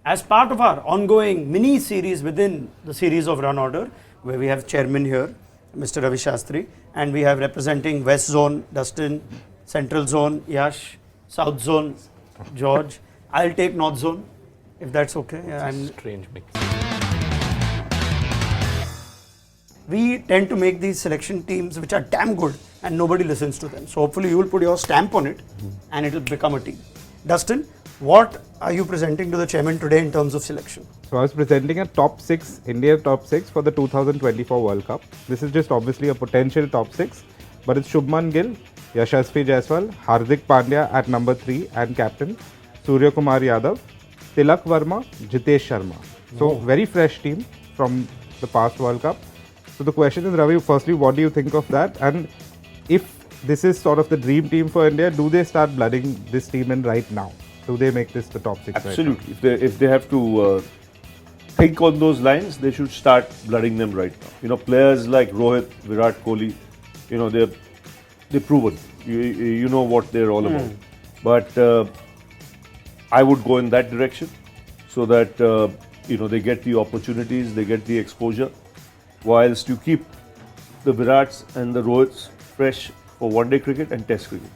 As part of our ongoing mini series within the series of Runorder, where we have chairman here, Mr. Ravi Shastri, and we have representing West Zone, Dustin, Central Zone, Yash, South Zone, George. I'll take North Zone, if that's okay. Strange mix. We tend to make these selection teams which are damn good and nobody listens to them. So hopefully you will put your stamp on it and it will become a team. Dustin, what are you presenting to the chairman today in terms of selection? So I was presenting a top 6, India top 6 for the 2024 World Cup. This is just obviously a potential top 6, but it's Shubman Gill, Yashasvi Jaiswal, Hardik Pandya at number 3 and captain, Surya Kumar Yadav, Tilak Verma, Jitesh Sharma. So very fresh team from the past World Cup. So the question is, Ravi, firstly, what do you think of that? And if this is sort of the dream team for India, do they start blooding this team in right now? Do they make this the top 6 Absolutely. Right now? If they have to think on those lines, they should start blooding them right now. You know, players like Rohit, Virat Kohli, you know, they're proven. You know what they're all about. But I would go in that direction so that you know, they get the opportunities, they get the exposure, whilst you keep the Virats and the Rohits fresh for one-day cricket and Test cricket.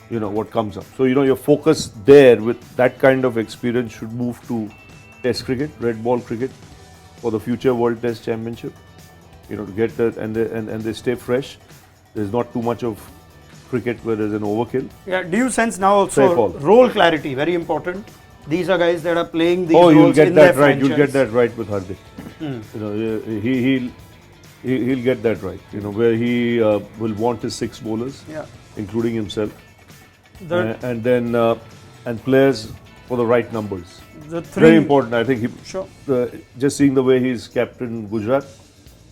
You know, what comes up. So, you know, your focus there with that kind of experience should move to Test cricket, red ball cricket for the future World Test Championship. You know, to get that, and they stay fresh. There's not too much of cricket where there's an overkill. Yeah, do you sense now also role clarity, very important? These are guys that are playing these roles you'll get in that their right. franchise. You'll get that right with Hardik. You know, he'll get that right. You know, where he will want his 6 bowlers, including himself, and then and players for the right numbers. Very important. I think just seeing the way he's captain Gujarat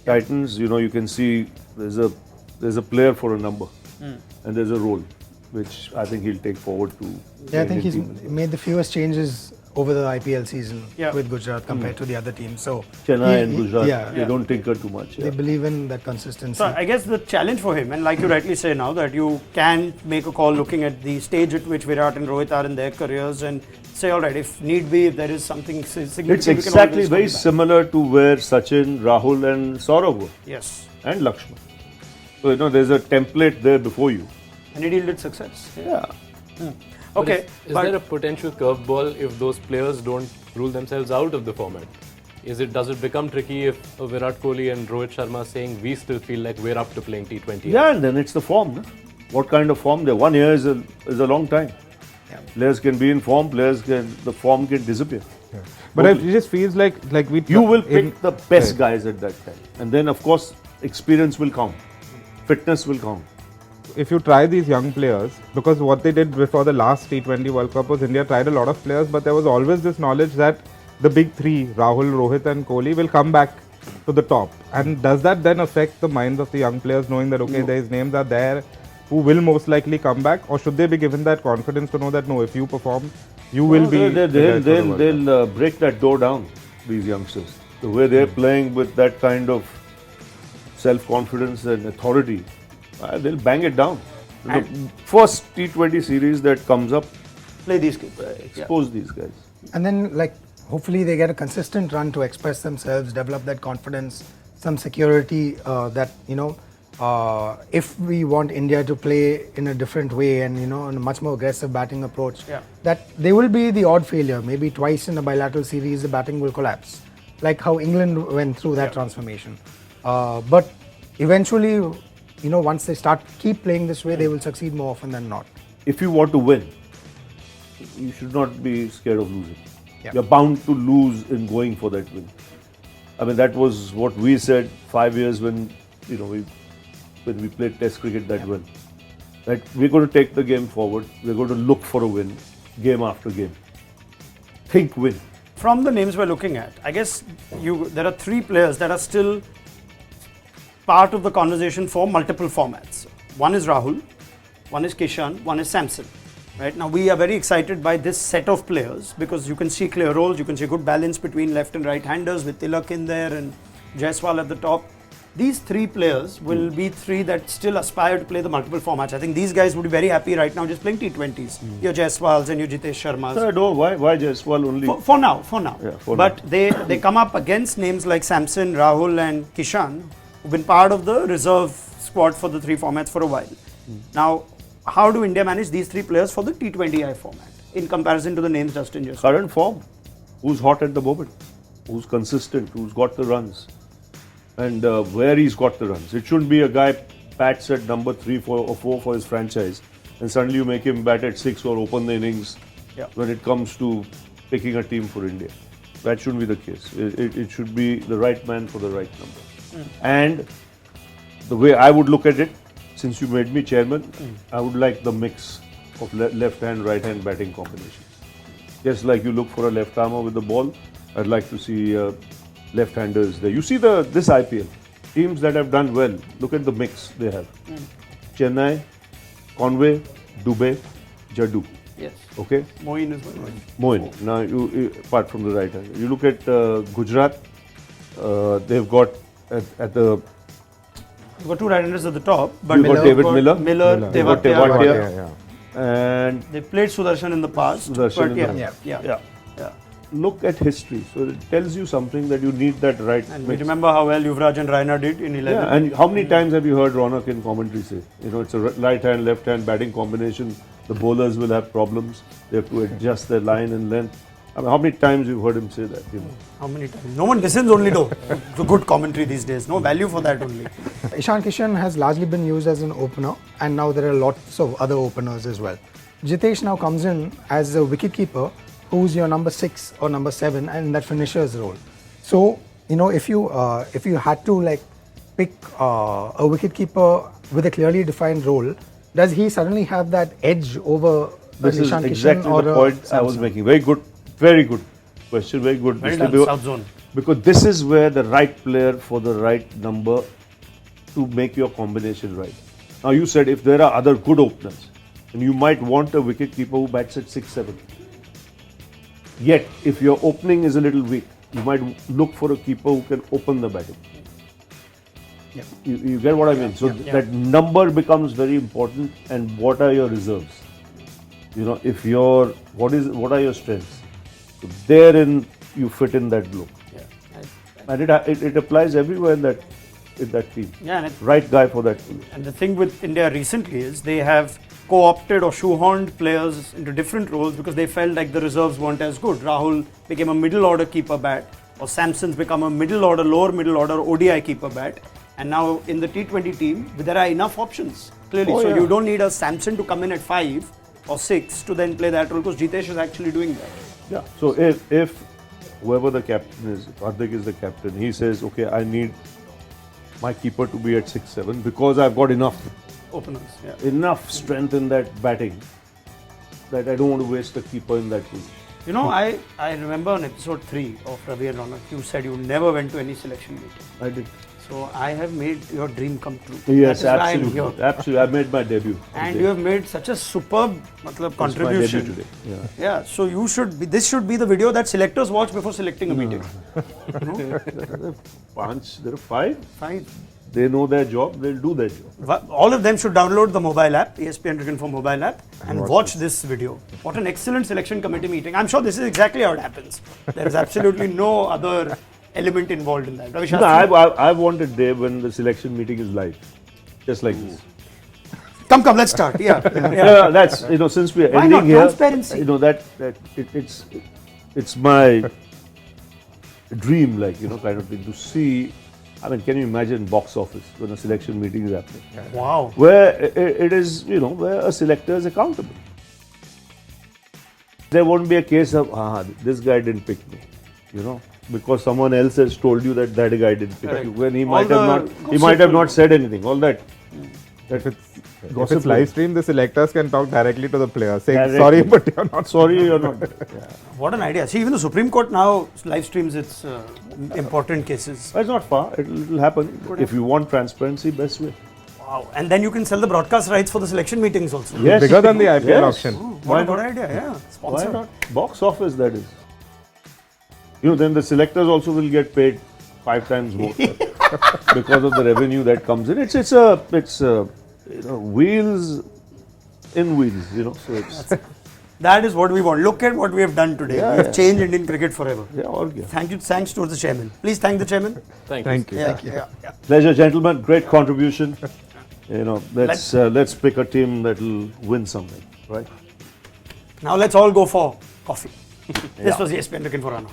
Titans, you know, you can see there's a player for a number, and there's a role which I think he'll take forward to. Yeah, I think he's made the fewest changes over the IPL season with Gujarat compared to the other teams. So Chennai and Gujarat, they don't tinker too much. They believe in that consistency. So I guess the challenge for him, and like you rightly say now, that you can make a call looking at the stage at which Virat and Rohit are in their careers and say, all right, if need be, if there is something significant. It's exactly very similar to where Sachin, Rahul and Saurav were. Yes. And Lakshman. So, you know, there's a template there before you. And it yielded success. Yeah. Okay. Is there a potential curveball if those players don't rule themselves out of the format? Does it become tricky if Virat Kohli and Rohit Sharma saying we still feel like we're up to playing T20I? Yeah, and then it's the form. No? What kind of form there? 1 year is a long time. Yeah. Players can be in form, the form can disappear. Yeah. But it just feels like you will pick the best guys at that time. And then of course experience will count. Fitness will count. If you try these young players, because what they did before the last T20 World Cup was India tried a lot of players, but there was always this knowledge that the big 3, Rahul, Rohit and Kohli, will come back to the top. And does that then affect the minds of the young players, knowing that, okay, these names are there who will most likely come back? Or should they be given that confidence to know that, no, if you perform, you will be... They'll break that door down, these youngsters. The way they're playing with that kind of self-confidence and authority, they'll bang it down. The first T20 series that comes up, play these kids, expose these guys. And then, like, hopefully they get a consistent run to express themselves, develop that confidence, some security that, you know, if we want India to play in a different way and, you know, in a much more aggressive batting approach, that they will be the odd failure. Maybe twice in a bilateral series, the batting will collapse, like how England went through that transformation. But eventually, you know, once they keep playing this way, they will succeed more often than not. If you want to win, you should not be scared of losing. You're bound to lose in going for that win. I mean, that was what we said 5 years when, you know, when we played Test cricket that well. That we're going to take the game forward. We're going to look for a win, game after game. Think win. From the names we're looking at, I guess there are 3 players that are still part of the conversation for multiple formats. One is Rahul, one is Kishan, one is Samson. Right now, we are very excited by this set of players because you can see clear roles, you can see good balance between left and right handers with Tilak in there and Jaiswal at the top. these three players will be three that still aspire to play the multiple formats. I think these guys would be very happy right now just playing T20s. Your Jaiswals and your Jitesh Sharmas. So I don't know why Jaiswal only. For now. Yeah, for but now. they come up against names like Samson, Rahul and Kishan, who've been part of the reserve squad for the three formats for a while. Now, how do India manage these three players for the T20I format in comparison to the names Justin just said? Current form. Who's hot at the moment? Who's consistent? Who's got the runs? And where he's got the runs. It shouldn't be a guy bats at number 3 or 4 for his franchise and suddenly you make him bat at 6 or open the innings when it comes to picking a team for India. That shouldn't be the case. It should be the right man for the right number. And the way I would look at it, since you made me chairman, I would like the mix of left hand, right hand batting combinations. Just like you look for a left armer with the ball, I'd like to see left-handers there. You see this IPL, teams that have done well, look at the mix they have. Chennai, Conway, Dubey, Jaddu. Yes. Okay? Moeen as well. Moeen. Now, apart from the right hand. You look at Gujarat, they've got at the... You've got two right-handers at the top. But You've got David Miller. They've got Tewatia. And they played Sudarshan in the past. Sudarshan but yeah. Look at history. So it tells you something that you need that right And mix. we remember how well Yuvraj and Raina did in 11. Yeah, and how many times have you heard Ronak in commentary say, it's a right hand, left hand batting combination. The bowlers will have problems. They have to adjust their line and length. I mean, how many times you've heard him say that? How many times? No one listens only though. It's a good commentary these days. No value for that only. Ishan Kishan has largely been used as an opener, and now there are lots of other openers as well. Jitesh now comes in as a wicketkeeper, who's your number 6 or number 7, and that finisher's role. So, if you had to pick a wicketkeeper with a clearly defined role, does he suddenly have that edge over This is Ishan exactly Kishan or the point I was making. Very good question, very good. Very Mr. done, South Zone. Because this is where the right player for the right number to make your combination right. Now you said if there are other good openers, and you might want a wicketkeeper who bats at 6-7. Yet, if your opening is a little weak, you might look for a keeper who can open the batting. Yeah. You get what I mean? So that number becomes very important. And what are your reserves? If what are your strengths? So therein you fit in that group. And it applies everywhere in that team. Yeah, and Right guy for that team. And the thing with India recently is they have co-opted or shoehorned players into different roles because they felt like the reserves weren't as good. Rahul became a middle order keeper bat, or Samson's become a middle order, lower middle order ODI keeper bat. And now in the T20 team, there are enough options, clearly. So you don't need a Samson to come in at 5 or 6 to then play that role, because Jitesh is actually doing that. Yeah. So if whoever the captain is, Hardik is the captain, he says, okay, I need my keeper to be at 6-7 because I've got enough strength in that batting that I don't want to waste a keeper in that position. I remember on episode 3 of Ravi and Ronak, you said you never went to any selection meeting. I did. So I have made your dream come true. Yes, that is why I'm absolutely. here. Absolutely. I made my debut. And today. you have made such a superb contribution. It's my debut today. Yeah, so this should be the video that selectors watch before selecting a meeting. There are 5. 5. They know their job, they'll do their job. All of them should download the mobile app, ESPN Cricinfo mobile app, and watch this video. What an excellent selection committee meeting. I'm sure this is exactly how it happens. There is absolutely no other element involved in that. Ravi Shastri? No, I want a day when the selection meeting is live, just like this. Come, let's start. Yeah. Yeah, that's since we are Why ending not? here, Transparency. it's my dream, kind of thing to see. I mean, can you imagine box office when a selection meeting is happening? Wow. Where it is, where a selector is accountable. There won't be a case of, this guy didn't pick me, because someone else has told you that guy didn't pick you, when he might have not said anything. All that. If it's live stream, the selectors can talk directly to the player, saying Directly. sorry, but you're not. Sorry, you're not. What an idea. See, even the Supreme Court now live streams its important cases. It's not far. It'll happen. If you want transparency, best way. Wow. And then you can sell the broadcast rights for the selection meetings also. Yes. Bigger than the IPL Yes. auction. What a good idea, yeah. Why Sponsored. not? Box office, that is. Then the selectors also will get paid 5 times more. because of the revenue that comes in. It's wheels in wheels, So it's That is what we want. Look at what we have done today. Yeah, we have yeah. changed Indian cricket forever. all good. Thank you. Thanks to the chairman. Please thank the chairman. Thank you. Yeah. Pleasure, gentlemen. Great contribution. Let's pick a team that will win something, right? Now let's all go for coffee. This was ESPN Cricinfo.